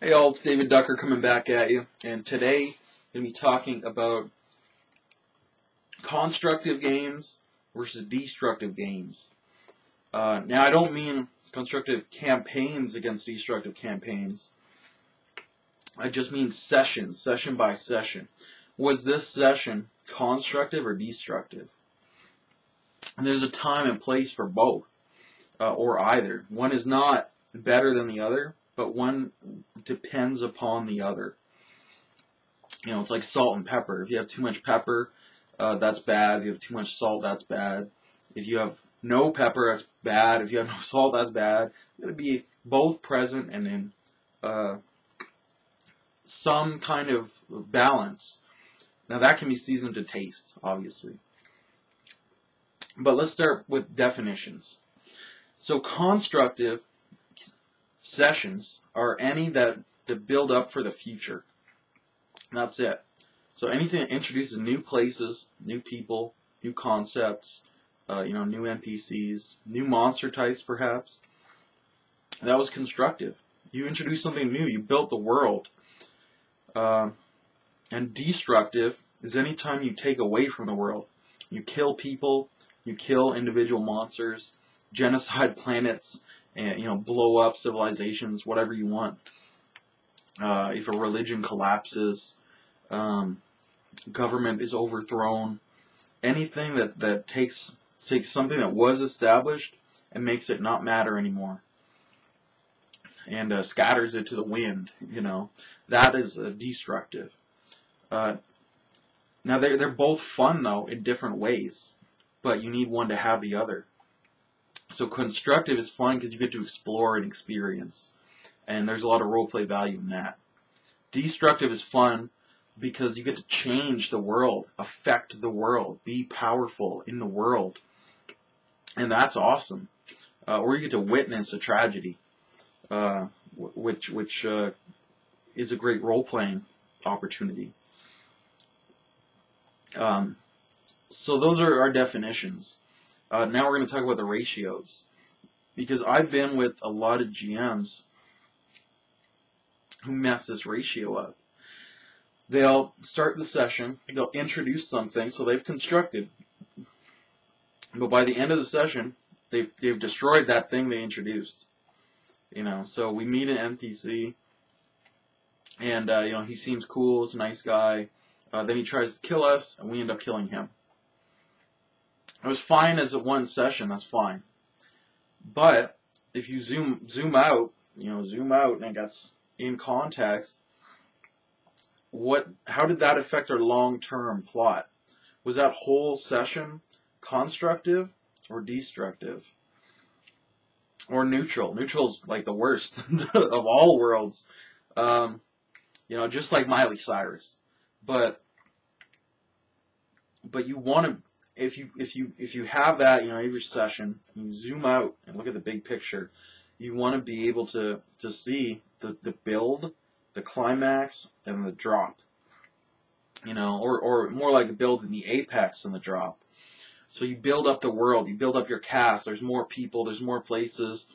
Hey all, it's David Ducker coming back at you, and today I'm going to be talking about constructive games versus destructive games. Now I don't mean constructive campaigns against destructive campaigns. I just mean session by session. Was this session constructive or destructive? And there's a time and place for both, or either. One is not better than the other, but one depends upon the other. You know, it's like salt and pepper. If you have too much pepper, that's bad. If you have too much salt, that's bad. If you have no pepper, that's bad. If you have no salt, that's bad. It's going to be both present and in some kind of balance. Now that can be seasoned to taste, obviously. But let's start with definitions. So constructive sessions are any that build up for the future. That's it. So anything that introduces new places, new people, new concepts, new NPCs, new monster types perhaps, that was constructive. You introduced something new. You built the world. And destructive is any time you take away from the world. You kill people, you kill individual monsters, genocide planets, and blow up civilizations, whatever you want. If a religion collapses, government is overthrown, anything that takes something that was established and makes it not matter anymore, and scatters it to the wind, that is destructive. Now they're both fun though in different ways, but you need one to have the other. So constructive is fun because you get to explore and experience, and there's a lot of roleplay value in that. Destructive is fun because you get to change the world, affect the world, be powerful in the world, and that's awesome. Or you get to witness a tragedy, which is a great role-playing opportunity. So those are our definitions. Now we're going to talk about the ratios, because I've been with a lot of GMs who mess this ratio up. They'll start the session, they'll introduce something, so they've constructed, but by the end of the session, they've destroyed that thing they introduced. So we meet an NPC, and he seems cool, he's a nice guy. Then he tries to kill us, and we end up killing him. It was fine as a one session, that's fine. But if you zoom out, and that's in context, how did that affect our long-term plot? Was that whole session constructive or destructive? Or neutral? Neutral's like the worst of all worlds. Just like Miley Cyrus. But you want to, if you have that, every session, you zoom out and look at the big picture. You want to be able to see the build, the climax, and the drop. Or more like a build in the apex and the drop. So you build up the world, you build up your cast. There's more people, there's more places.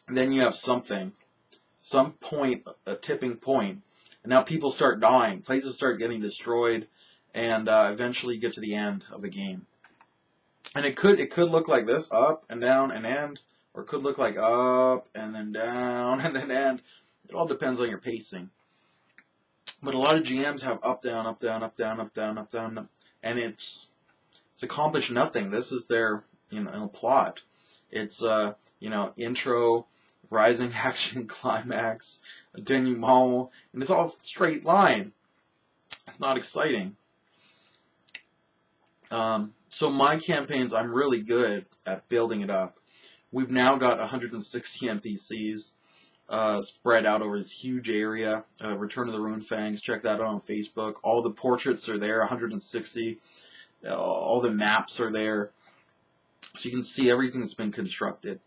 And then you have some point, a tipping point, and now people start dying, places start getting destroyed, and eventually you get to the end of the game. And it could look like this, up and down and end, or it could look like up and then down and then end. It all depends on your pacing. But a lot of GMs have up, down, up, down, up, down, up, down, up, down, and it's accomplished nothing. This is their plot. It's intro, rising action, climax, denouement, and it's all straight line. It's not exciting. So my campaigns, I'm really good at building it up. We've now got 160 NPCs spread out over this huge area. Return of the Ruined Fangs, check that out on Facebook. All the portraits are there, 160. All the maps are there. So you can see everything that's been constructed.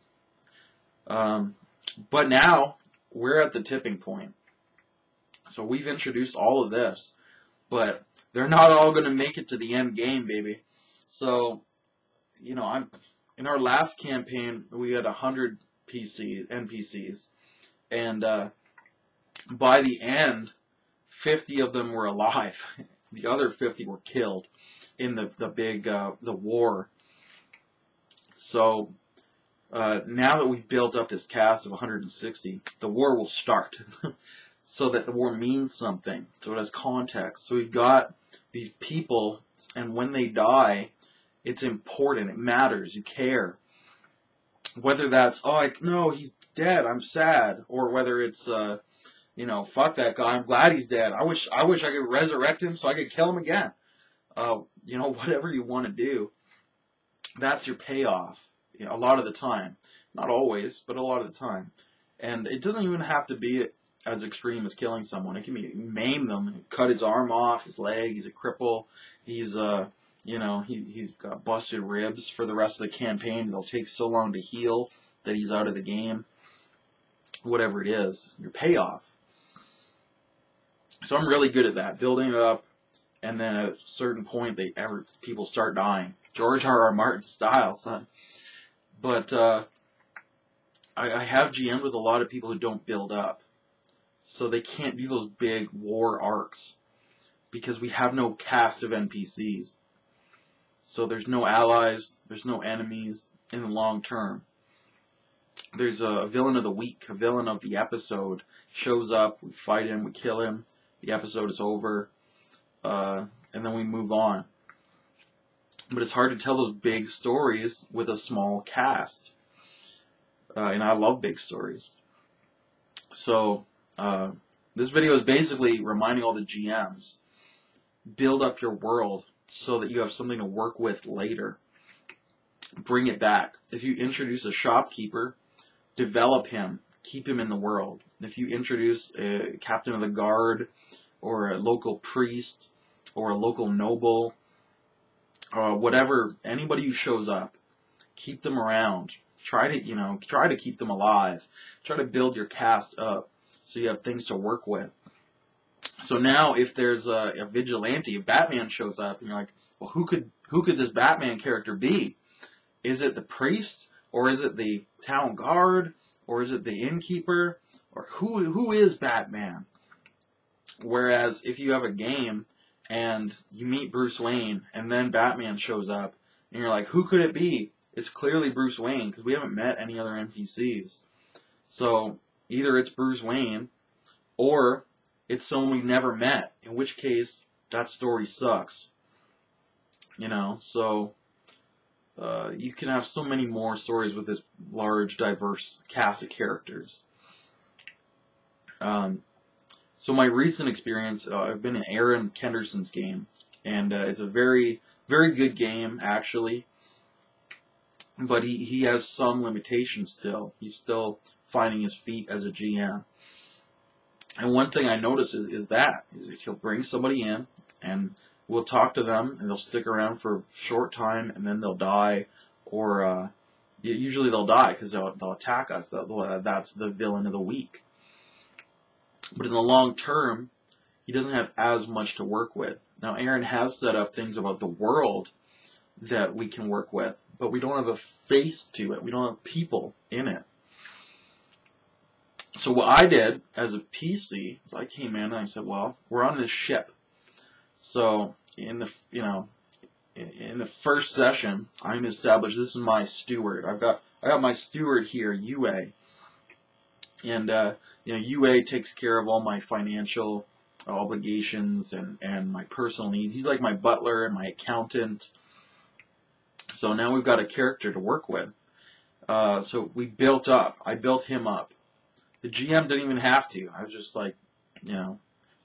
But now, we're at the tipping point. So we've introduced all of this, but they're not all going to make it to the end game, baby. So, in our last campaign, we had 100 NPCs, and By the end, 50 of them were alive. The other 50 were killed in the big the war. So now that we've built up this cast of 160, the war will start. So that the war means something. So it has context. So we've got these people, and when they die, it's important. It matters. You care. Whether that's, oh, no, he's dead, I'm sad. Or whether it's, you know, fuck that guy, I'm glad he's dead. I wish I could resurrect him so I could kill him again. You know, whatever you want to do, that's your payoff. You know, a lot of the time. Not always, but a lot of the time. And it doesn't even have to be as extreme as killing someone. It can be maim them, cut his arm off, his leg, he's a cripple, he's you know, he's got busted ribs for the rest of the campaign. It'll take so long to heal that he's out of the game. Whatever it is, your payoff. So I'm really good at that, building it up, and then at a certain point people start dying. George R.R. Martin style, son. But I have GM'd with a lot of people who don't build up. So they can't do those big war arcs because we have no cast of NPCs. So there's no allies, there's no enemies in the long term. There's a villain of the week, a villain of the episode shows up, we fight him, we kill him, the episode is over, and then we move on. But it's hard to tell those big stories with a small cast. And I love big stories. So this video is basically reminding all the GMs, build up your world so that you have something to work with later. Bring it back. If you introduce a shopkeeper, develop him, keep him in the world. If you introduce a captain of the guard or a local priest or a local noble, whatever, anybody who shows up, keep them around. Try to keep them alive. Try to build your cast up so you have things to work with. So now if there's a vigilante, if Batman shows up, and you're like, well, who could this Batman character be? Is it the priest, or is it the town guard, or is it the innkeeper, or who is Batman? Whereas if you have a game and you meet Bruce Wayne and then Batman shows up and you're like, who could it be? It's clearly Bruce Wayne because we haven't met any other NPCs. So either it's Bruce Wayne or it's someone we've never met, in which case that story sucks. You know, so you can have so many more stories with this large, diverse cast of characters. So my recent experience, I've been in Aaron Kenderson's game, and it's a very, very good game, actually. But he has some limitations still. He's still finding his feet as a GM. And one thing I notice is that he'll bring somebody in, and we'll talk to them, and they'll stick around for a short time, and then they'll die, or usually they'll die because they'll attack us. That's the villain of the week. But in the long term, he doesn't have as much to work with. Now, Aaron has set up things about the world that we can work with, but we don't have a face to it. We don't have people in it. So what I did as a PC is I came in and I said, well, we're on this ship. So in the first session, I'm going to establish this is my steward. I got my steward here, UA. And UA takes care of all my financial obligations and my personal needs. He's like my butler and my accountant. So now we've got a character to work with. So we built up. I built him up. The GM didn't even have to. I was just like,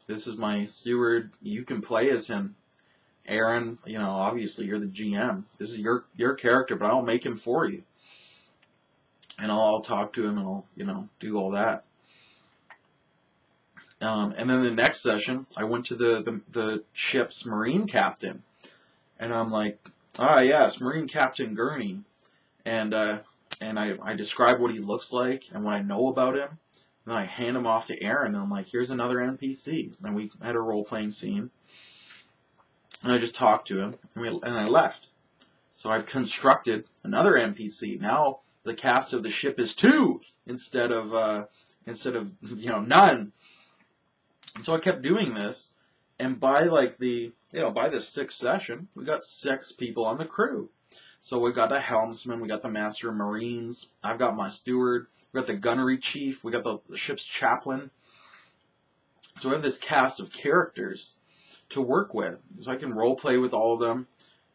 this is my steward. You can play as him. Aaron, obviously you're the GM. This is your character, but I'll make him for you. And I'll talk to him and I'll, do all that. And then the next session, I went to the ship's marine captain. And I'm like, yes, Marine Captain Gurney. And I describe what he looks like and what I know about him. And then I hand him off to Aaron, and I'm like, here's another NPC. And we had a role-playing scene. And I just talked to him, and I left. So I've constructed another NPC. Now the cast of the ship is 2 instead of none. And so I kept doing this, and by like by the 6th session, we got 6 people on the crew. So we got the helmsman, we got the master of marines, I've got my steward, we got the gunnery chief, we got the ship's chaplain. So we have this cast of characters to work with. So I can role play with all of them.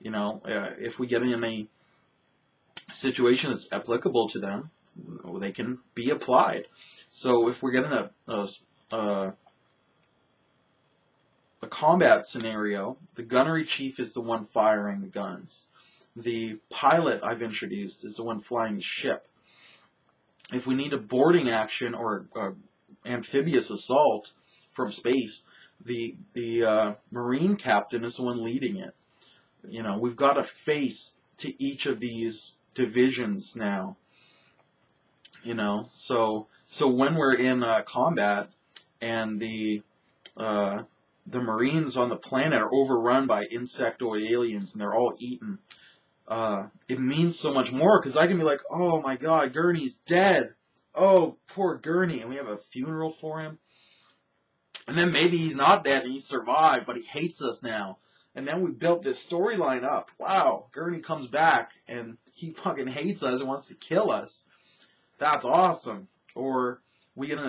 If we get in a situation that's applicable to them, they can be applied. So if we're getting a combat scenario, the gunnery chief is the one firing the guns. The pilot I've introduced is the one flying the ship. If we need a boarding action or amphibious assault from space, the marine captain is the one leading it. We've got a face to each of these divisions now. So when we're in combat and the marines on the planet are overrun by insectoid aliens and they're all eaten, it means so much more, because I can be like, oh my god, Gurney's dead. Oh, poor Gurney. And we have a funeral for him. And then maybe he's not dead and he survived, but he hates us now. And then we built this storyline up. Wow, Gurney comes back and he fucking hates us and wants to kill us. That's awesome. Or we get in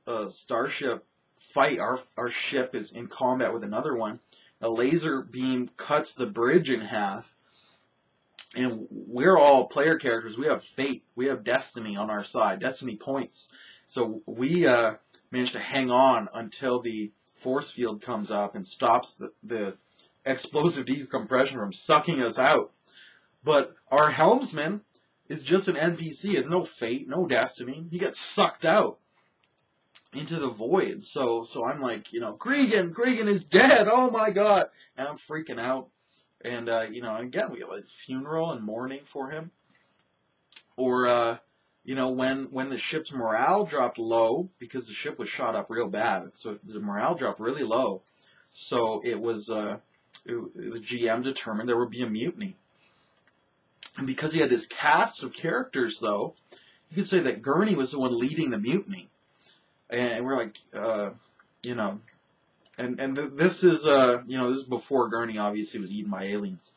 a starship fight. Our ship is in combat with another one. A laser beam cuts the bridge in half. And we're all player characters. We have fate. We have destiny on our side. Destiny points. So we managed to hang on until the force field comes up and stops the explosive decompression from sucking us out. But our helmsman is just an NPC. Has no fate, no destiny. He gets sucked out into the void. So I'm like, Gregan is dead. Oh my god. And I'm freaking out. And, again, we have a funeral and mourning for him. Or, when the ship's morale dropped low, because the ship was shot up real bad, so the morale dropped really low. So it was, the GM determined there would be a mutiny. And because he had this cast of characters, though, you could say that Gurney was the one leading the mutiny. And we're like, And this is this is before Gurney obviously was eaten by aliens.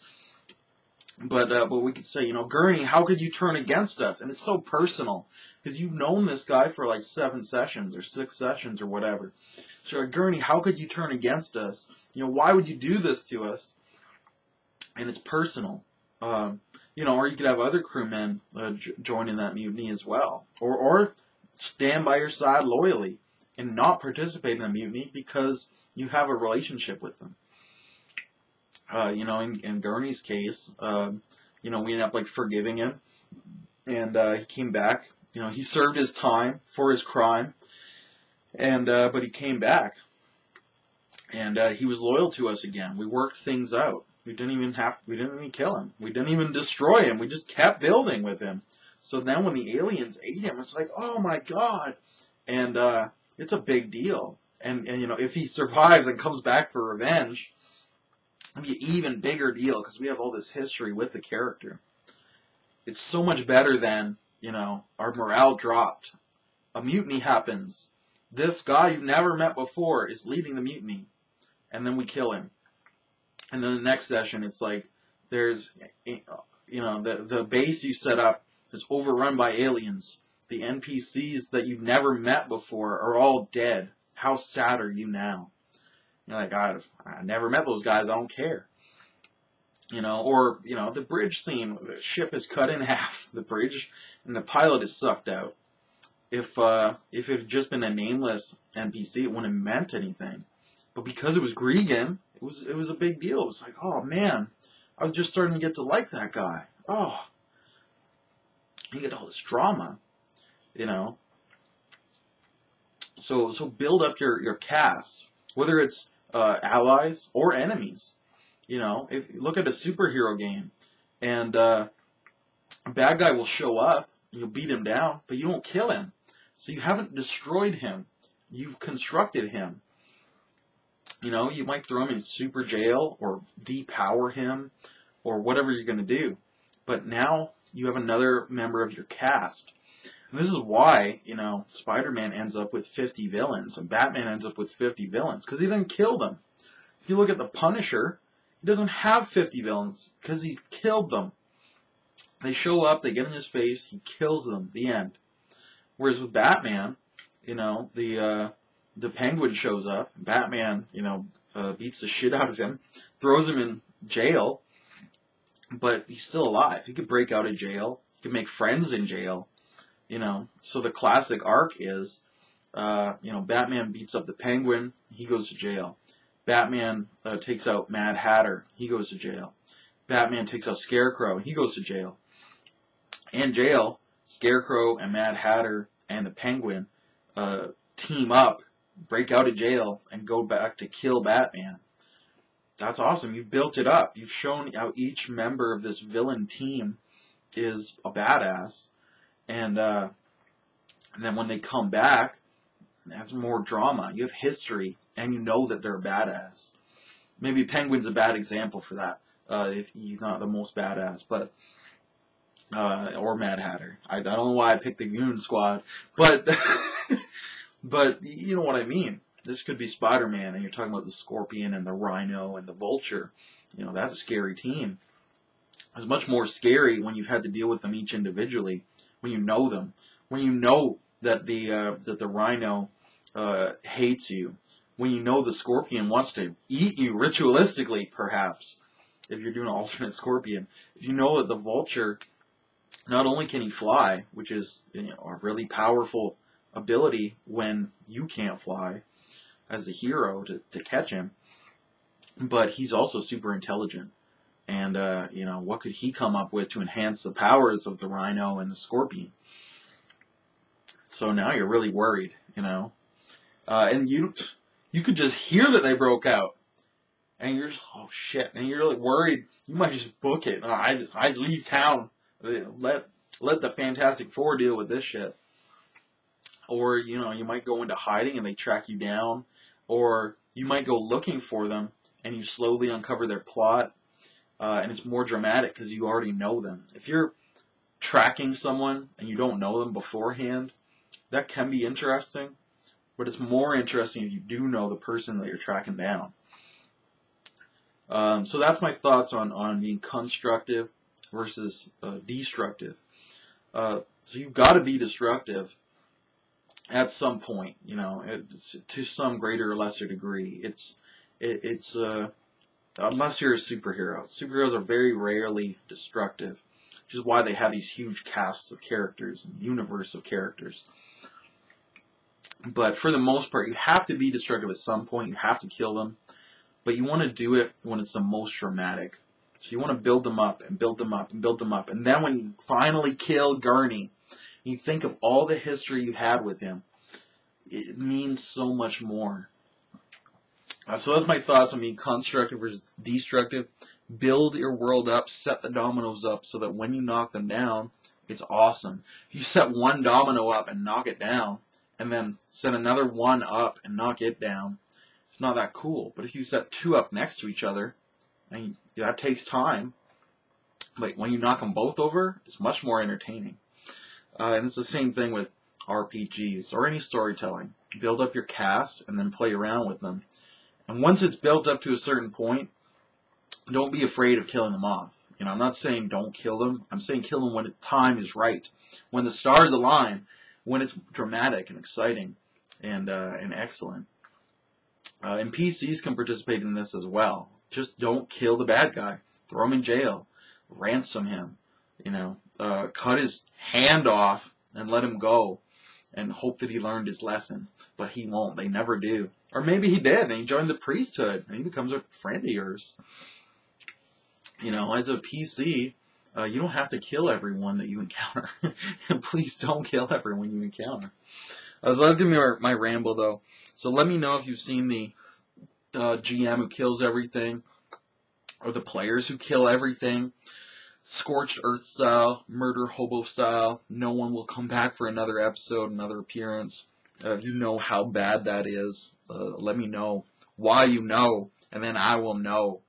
But we could say, Gurney, how could you turn against us? And it's so personal, because you've known this guy for like 7 sessions or 6 sessions or whatever. So like, Gurney, how could you turn against us? Why would you do this to us? And it's personal. Or you could have other crewmen join in that mutiny as well, or stand by your side loyally and not participate in the mutiny because you have a relationship with them. In Gurney's case, we ended up like forgiving him, and he came back. He served his time for his crime, and but he came back, and he was loyal to us again. We worked things out. We didn't even kill him. We didn't even destroy him. We just kept building with him. So then when the aliens ate him, it's like, oh my god, and it's a big deal. And if he survives and comes back for revenge, it'll be an even bigger deal, because we have all this history with the character. It's so much better than, our morale dropped. A mutiny happens. This guy you've never met before is leading the mutiny. And then we kill him. And then the next session, it's like, there's, the base you set up is overrun by aliens. The NPCs that you've never met before are all dead. How sad are you now? You're like, I never met those guys. I don't care. Or the bridge scene. The ship is cut in half. The bridge, and the pilot is sucked out. If it had just been a nameless NPC, it wouldn't have meant anything. But because it was Gregan, it was a big deal. It was like, oh man, I was just starting to get to like that guy. Oh, you get all this drama, So build up your cast, whether it's allies or enemies. If you look at a superhero game, and a bad guy will show up, and you'll beat him down, but you don't kill him. So you haven't destroyed him. You've constructed him. You might throw him in super jail or depower him or whatever you're going to do. But now you have another member of your cast. And this is why, you know, Spider-Man ends up with 50 villains and Batman ends up with 50 villains, because he didn't kill them. If you look at the Punisher, he doesn't have 50 villains because he killed them. They show up, they get in his face, he kills them, the end. Whereas with Batman, you know, the Penguin shows up, Batman, you know, beats the shit out of him, throws him in jail, but he's still alive. He could break out of jail, he could make friends in jail, you know. So the classic arc is, you know, Batman beats up the Penguin, he goes to jail. Batman takes out Mad Hatter, he goes to jail. Batman takes out Scarecrow, he goes to jail. In jail, Scarecrow and Mad Hatter and the Penguin team up, break out of jail, and go back to kill Batman. That's awesome. You've built it up. You've shown how each member of this villain team is a badass. And then when they come back, that's more drama. You have history, and you know that they're a badass. Maybe Penguin's a bad example for that, if he's not the most badass, but or Mad Hatter. I don't know why I picked the Goon Squad, but but you know what I mean. This could be Spider-Man, and you're talking about the Scorpion and the Rhino and the Vulture. You know, that's a scary team. It's much more scary when you've had to deal with them each individually, when you know them, when you know that the Rhino hates you, when you know the Scorpion wants to eat you ritualistically, perhaps, if you're doing an alternate Scorpion. If you know that the Vulture, not only can he fly, which is, you know, a really powerful ability when you can't fly as a hero to catch him, but he's also super intelligent. And, you know, what could he come up with to enhance the powers of the Rhino and the Scorpion? So now you're really worried, you know. And you could just hear that they broke out. And you're just, oh shit, and you're really worried. You might just book it. I'd leave town. Let the Fantastic Four deal with this shit. Or, you know, you might go into hiding and they track you down. Or you might go looking for them and you slowly uncover their plot. And it's more dramatic because you already know them. If you're tracking someone and you don't know them beforehand, that can be interesting. But it's more interesting if you do know the person that you're tracking down. So that's my thoughts on being constructive versus destructive. So you've got to be destructive at some point, you know, to some greater or lesser degree. It's unless you're a superhero. Superheroes are very rarely destructive, which is why they have these huge casts of characters and universe of characters. But for the most part, you have to be destructive at some point. You have to kill them. But you want to do it when it's the most dramatic. So you want to build them up and build them up and build them up. And then when you finally kill Gurney, you think of all the history you had with him. It means so much more. So that's my thoughts on being constructive versus destructive. Build your world up, set the dominoes up so that when you knock them down, it's awesome. If you set one domino up and knock it down, and then set another one up and knock it down, it's not that cool. But if you set two up next to each other, and that takes time, but when you knock them both over, it's much more entertaining. And it's the same thing with RPGs or any storytelling. Build up your cast and then play around with them. And once it's built up to a certain point, don't be afraid of killing them off. You know, I'm not saying don't kill them. I'm saying kill them when the time is right, when the stars align, when it's dramatic and exciting and excellent. And PCs can participate in this as well. Just don't kill the bad guy. Throw him in jail. Ransom him. You know, cut his hand off and let him go and hope that he learned his lesson. But he won't. They never do. Or maybe he did and he joined the priesthood and he becomes a friend of yours. You know, as a PC, you don't have to kill everyone that you encounter. Please don't kill everyone you encounter. So that's going to be my ramble, though. So let me know if you've seen the GM who kills everything, or the players who kill everything. Scorched Earth style, murder hobo style. No one will come back for another episode, another appearance. If you know how bad that is, let me know why you know, and then I will know